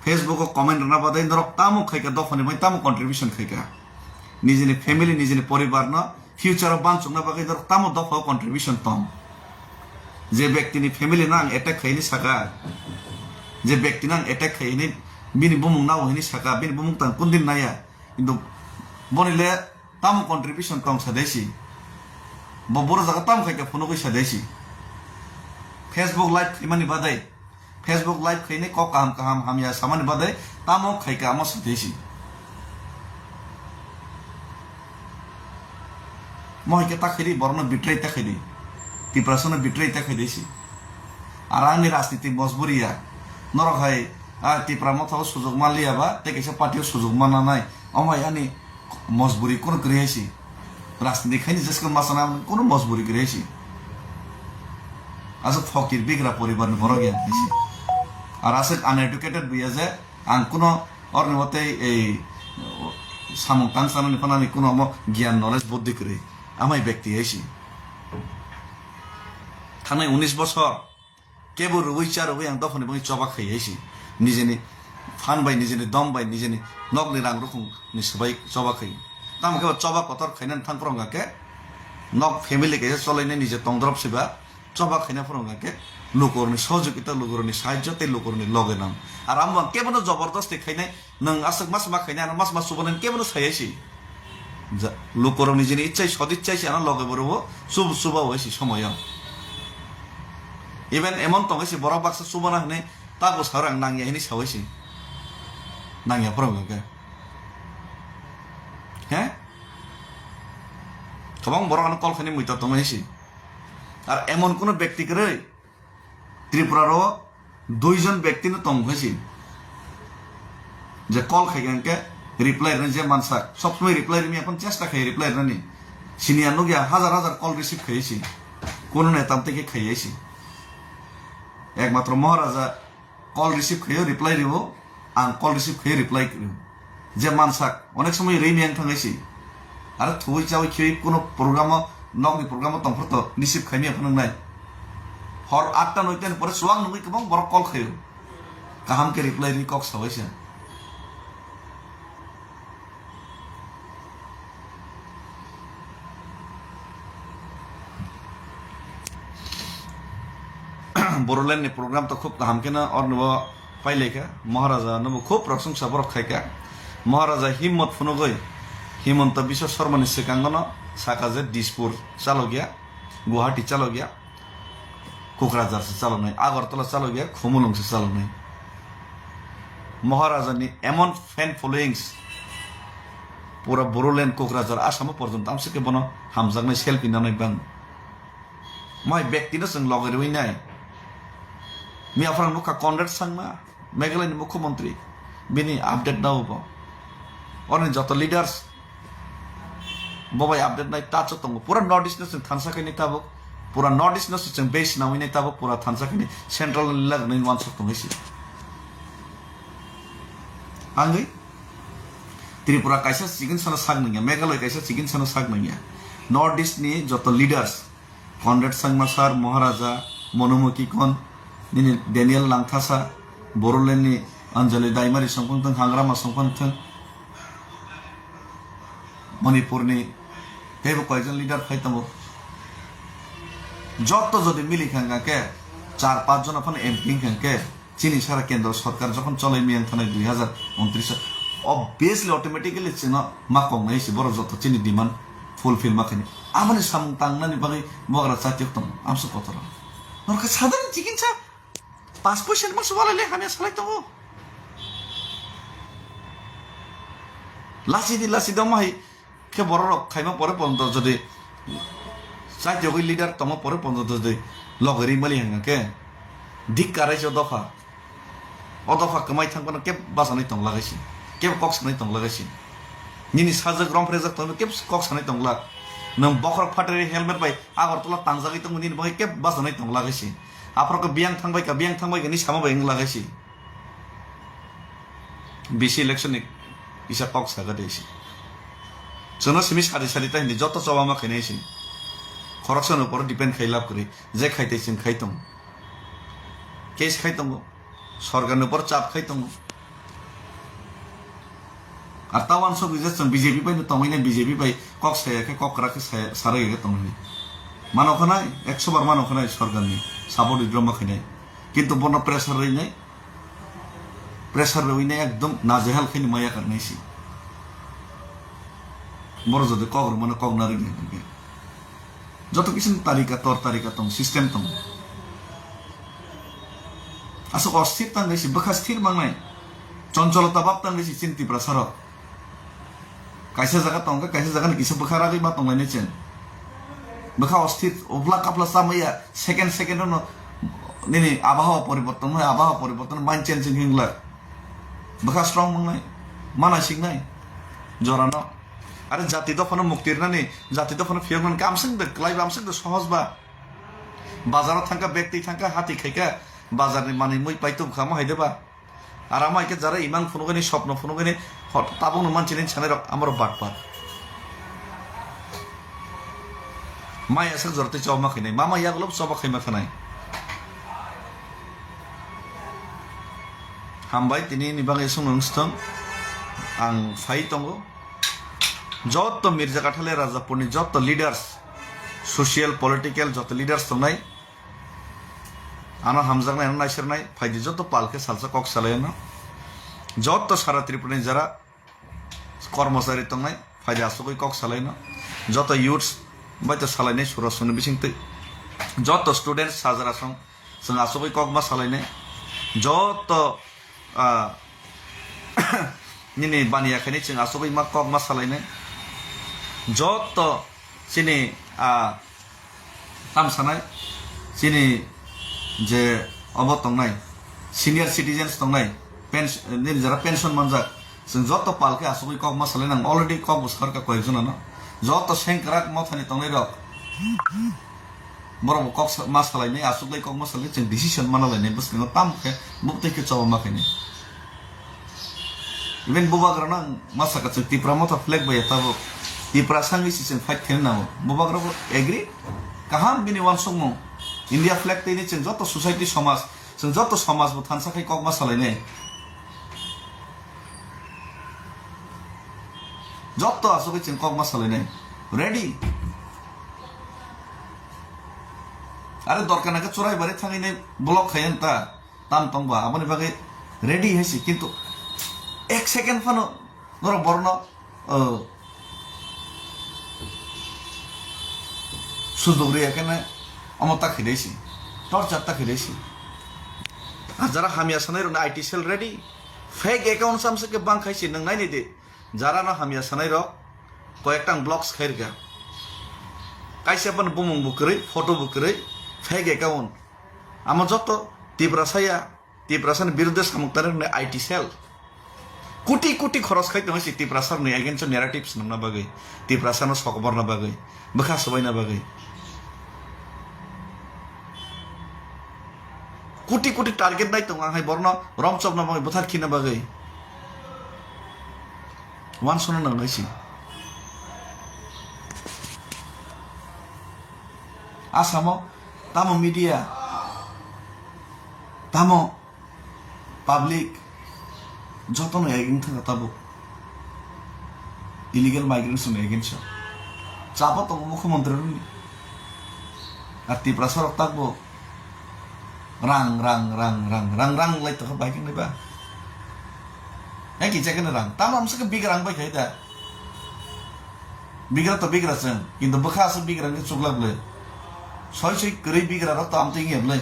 ফেসবুক কমেন্ট না বাদে নরক তামো খাইকা দফানি মাই তামো কন্ট্রিবিউশন খাইকা নিজেনি ফ্যামিলি নিজেনি পরিবার না ফিউচার বানচুক না বাকি নরক তামো দফা কন্ট্রিবিউশন তম যে ব্যক্তিনি ফ্যামিলি নাং এটাক খাইনি সাকা যে ব্যক্তি নাং এটাক খাইনি বিনি বুমুং নাও হইনি সাকা বিনি বুমুং তাং কোনদিন নায়া কিন্তু বনিলে তাম কন্ট্রিবিউশন তং সাদেছি বড় জায়গা তাম খাইকা ফোন কই সাদেছি ফেসবুক লাইভ খাইমানি বাদাই ফেসবুক লাইভ খাইনি ক কাম কাম হামিয়া সামানি বাদাই তাম খাইকা আমা সাদেছি মহিকে তাখাইদি বর্ণ বিট্রাই তাখাইদি টিপ্রাসানো বিট্রাই তাখাইদেছি আর আংনি রাজনীতি মজবুরিয়া নরক হাই টিপ্রা মথাও সুযোগ মালিয়াবা তেকেসে পার্টিও সুযোগ মানা নাই অমাই আনি মজবুরি কোন করিয়াছি রাজনীতি খাইনি যেসকে মাসানা কোনো মজবুরি করে এসি আসলে ফকির বিগ্রা পরিবার বড় জ্ঞান হয়েছি আর আসে আনএডুকেটেড বিয়ে যে আং কোনো অর মতে এই সামং টাং সানানি ফানানি কোনো জ্ঞান নলেজ বুদ্ধি করে আমায় ব্যক্তি এসি থানায় 19 বছর কেবল উইচার উই আং দফনে বই চবা খাই এসি নিজেনি ফান বাই নিজেনি দম বাই নিজেনি নগনি রাং রকম নি সবাই চবা খাই তাম কেবল চবা কতর খাইনান থাং ফরঙ্গাকে নক ফ্যামিলি কে চলাইনে নিজে তংদ্রব সেবা চবা খাইনা ফরঙ্গাকে লোকরনি সহযোগিতা লোকরনি সাহায্যতে লোকরনি লগে নাম আর আমরা কেবল জবরদস্তি খাইনাই নং আসক মাস মা খাইনা আর মাস মাস সুবনেন কেবল সাইছি লোকরনি যিনি ইচ্ছাই সদিচ্ছাইছি আনা লগে বরবো শুভ শুভ হয়েছি সময় ইভেন এমন তো হয়েছে বড় বাক্স সুবনা হনে তাকে সারাং নাঙ্গিয়া হিনি সাহয়েছি নাঙ্গিয়া ফরঙ্গাকে হ্যাঁ গোबां বড় কল খানি মুইতা তো হয়েছি আর এমন কোন ব্যক্তিকে ত্রিপুরারও 2 জন ব্যক্তি তং হয়েছি যে কল খাইগানকে রিপ্লাই যে মানসা সবসময় রিপ্লাই আমি এখন চেষ্টা খাই রিপ্লাই রানি সিনিয়ানো গিয়া হাজার হাজার কল রিসিভ খাইছি কোন নেতাম থেকে খাইছি একমাত্র মহারাজা কল রিসিভ খাইও রিপ্লাই দিব আং কল রিসিভ খাইও রিপ্লাই করিও যে মানসাক অনেক সময় রেমিয়াং থাঙাইছি আর থুই চাওই খেয়ে কোনো প্রোগ্রামও নগনি প্রোগ্রামও তংফরত রিসিভ খাইনি এখন নাই হর 8টা 9টার পরে সুয়াং নগি গোबां বড় কল খাইও কাহামকে রিপ্লাই রি কক সাবাইছে बोरोलैंड प्रोग्राम तो खूब हमके ना और नव पाइले का महाराजा नव खूब प्रशंसा बरफ खाइका महाराजा हिम्मत फुनो गई हिमंत विश्व शर्मा नि सिकांगन साकाजे दिसपुर चालो गया गुवाहाटी चालो गया कोकराझार से चालो नहीं आगरतला चालो गया खुमुलुंग से चालो नहीं महाराजा नि एमन फैन फॉलोइंग्स पूरा बोरोलैंड कोकराझार आसाम पर्यंत आमसे के बनो हामजागनाय सेल्फि नानै बां माय व्यक्तिनो जों लगेरवै नाय मियाफ्रां नुखा कनरेड सांमा मेघालयनि मुख्यमंत्री बिनि आपडेट दावबो और जत लिडार्स बबाई आपडेट नाय ताचो तंगो पूरा नॉर्थ ईस्ट जों थानसाखैनि ताबो पूरा नॉर्थ ईस्ट जों बेस नावैनाय ताबो पूरा थानसाखैनि सेंट्रल लागनै वानस तंगैसि आंगै त्रिपुरा कायसा सिगिन साना सागनैया मेघालय कायसा सिगिन साना सागनैया नॉर्थ ईस्ट नि जत लिडार्स कनरेड सांमा सार महाराजा मनोमुखी कन निनी डेनियल लांथासा बोरोलैंड नि अंजलि दाइमारी संपंथों हांग्रामा संपंथों मणिपुर नि हेबो कयजन लिडार फाइतंगो जत जदि मिली खांगा के 4-5 जन अपन एमपी खांके चीनी सारा केंद्र सरकार जखन चलै मियां थानाय 2029 obviously automatically चिनो माकं नायसि बर जत चीनी डिमांड फुलफिल माखनि आमानि सामं तांनानि बागै बग्रा जातिक दं आमसो पतरा नरका साधारण चिकित्सा 5% मासु वालाले हाने सालाय दङ लासि दमाय के बर खाइमा परे पन्त जदि जातिक लिडार तम परे पन्त जदि लगरि मलि हांगा के दिक काराइसो दफा अदफा कमाइ थांबन के बासानै दं लागायसि के कक्सनै दं लागायसि निनि साजक रं फ्रेजक तनो के कक्सनै दं ला नों बखर फाटरि हेलमेट बाय आगरतला तांजागै तंग निनि बहाय के बासानै दं लागायसि आफ्राको बियां थांबाय का नि सामा बाय लागायसि बिसि इलेक्शन इसा कक्स हागादैसि जोनो सिमि सारि सारि ताइनि जत चबामा खैनायसि खरक्सन ऊपर डिपेंड खाइलाब करि जे खाइतैसिन खाइतों केस खाइतों सरकार ऊपर चाप खाइतों আর তাওয়ান সব বিজেসন বিজেপি পাই তমাইনে বিজেপি পাই কক সায়াকে ককরাকে সারাইগে তমাইনি মানখনাই 100 বার মানখনাই সরকারনি সাপোর্ট দ্রমখানাই কিন্তু বন প্রেসার রইনাই একদম নাজেহাল খানি মায়া করনাইছি বড় যদি কগর মানে কগনারি গে যত কিছু তারিকা তর তারিকা তম সিস্টেম তম আসো অস্থির তাংনাইছি বখা স্থির মাংনাই চঞ্চলতা বাপ তাংনাইছি চিন্তি প্রসার কাইসা জায়গা তংকা কাইসা জায়গা কিসে বখারাগै मा तंलायनाय चेन बखा अस्थिर अब्ला कापला सामैया सेकेंड निनि आबहावा परिवर्तन माइंड चेंजिंग हिंगला बखा स्ट्रॉंग मंगनाय माना सिगनाय जरानो আরে জাতি দফানো মুক্তির নানি জাতি দফানো ফিয়ার মানে আমসিং দে ক্লাইব আমসিং দে সহজ বা বাজারত থাকা ব্যক্তি থাকা হাতি খাইকা বাজারনি মানে মই পাইতো খামো হাইদেবা আর আমাকে যারা ইমান ফুনুগানি স্বপ্ন ফুনুগানি তাবং মানছিলেন ছানে আমার বাটপার মাই আসে জরতে চমা খাইনাই মামা ইয়াগুলো চবা খাইমা খানাই হামবাই তিনি নিবাঙ্গে সংস্থন आं फाइ दङ जत मिर्जा काठाले राजापुरनि जत लिडार्स सशियेल पलिटिकल जत लिडार्स दंनाय आना हामजांनाय नायसरनाय फाइदि जत पालके सालसा कक सालायनो जत सारा त्रिपुरानि जारा कर्मचारी दंनाय फाइदि आसुगै कक सालायनो जत युथ्स बायतो सालायनाय सुरसुनि बिसिंते जत स्टुडेन्ट्स हाजारा सं जों आसुगै कक मा सालायनाय जत निने बानिया खाने जों आसुगै मा कक मा सालायनाय जत सिनि तामसानाय सिनि जे अब दंनाय सिनियर सिटिजेन्स दंनाय पेन्सन जरा पेन्सन मोनजा जों जत पालके आसुगै कक मा सालायनां अलरेडि कक सरकार कयजनानो जत सेंक्राक मथानि दंनाय रक बरं कक मा सालायनाय आसुगै कक मा सालायनाय जों डिसिसन मानालायनाय बुस्थुखौ तामखे बुकतेके चबा माखैने इवेन बुबाग्राना मासाका जों तिप्रा मथा फ्लेग बाया ताबो तिप्रा सांगि सिजन फाइट खेलनो नांगौ बुबाग्राबो एग्री काहाम बिनि वान संग इंडिया फ्लेग तैनि जों जत सोसाइटी समाज जों जत समाजबो थानसाखै कक मा सालायनाय जत आसुगै जों कक मा सालायनाय रेडी आरो दरकार नाका चोराय बारे थांगैनाय ब्लक खायन ता ताम तंबा आबनि बागै रेडी हैसि किन्तु एक सेकेंड फानो नर बर्ण सुजुग रे एखाने अमता खिदैसि टर्चार ता खिदैसि जरा हामिया सानाय रन IT cell ready fake account सामसे के बां खाइसि नों नायनि दे जरा ना हामिया सानाय र कयेकटां ब्लॉक्स खाइरगा काइसेपन बुमुं बुकरै फटो बुकरै फेक अकाउंट आमा जत तिप्रासानि बिरुद्धे सामुक्तानि आईटी सेल कोटी कोटी खरच खाइते हइसि तिप्रासारनि एगेन्स्ट नेरेटिव्स नंना बागै तिप्रासारनो सकबरना बागै बखा सबायना बागै कोटी कोटी टार्गेट नाय दं आंहाय बरन रमचबना बागै बुथार खिना बागै वान सनो नंगायसि आसामो तामो मीडिया तामो पाब्लिक जतनो एगेन्स्ट थाका ताबो इलिगेल माइग्रेन्ट्स एगेन्स्ट चापा तो मुख्यमंत्री आर तिप्रासार ताकबो रां रां रां रां रां रां लाइट तो बाइकिंग लेबा एकी जगह रां ताम हमसे बिग्रां बाय खायदा बिग्रा तो बिग्रा जों किन्तु बखासो बिग्रां के चुगलाबले सय सय गरै बिग्रा र ताम तिंग हेबले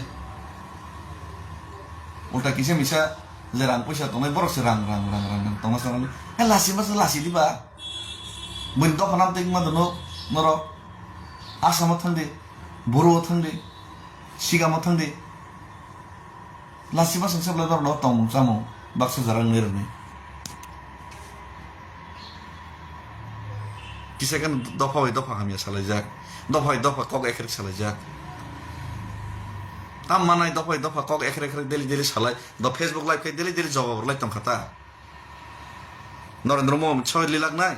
उल्टा किसे मिसा जे रां पैसा दंनाय बरसे रां रां रां रां दंना सानाले हे लासि मास लासि दिबा बुन दखानाम तिंग मा दनो नर आसाम थांदे बरो थांदे सिगाम थांदे लासि मास सबला दर न तम जामो बाक्सा जारां नेरने किसेकन दफा है दफा हामिया सालाय जाक दफा है दफा कक एखेर सालाय जाक ताम मानाय दफा है दफा कक एखेर एखेर डेली डेली सालाय द फेसबुक लाइव के डेली डेली जवाब लाइक तम खाता नरेंद्र मोदी छयली लागनाय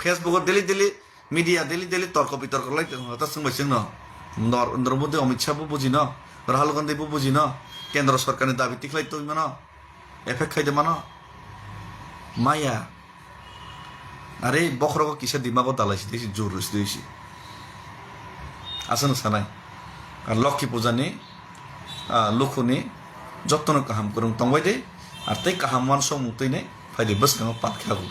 Facebook daily daily media daily daily तर्क बितर्क लाइक हता संबाय जों नरेंद्र मोदी अमित शाह बो बुझिन राहुल गांधी बो बुझिन केंद्र सरकारनि दाबि तिखलाय तो मानो एफेक्ट खायदे मानो माया अरे बखरको किसे दिमागो दालायसि देसि जोरस देसि आसन सानाय लक्ष्मी पूजानि लुखुनि जत्तनो काहाम करं तंबाय दे आर तै काहाम मान सम मुतैने फायदे बस पात खागो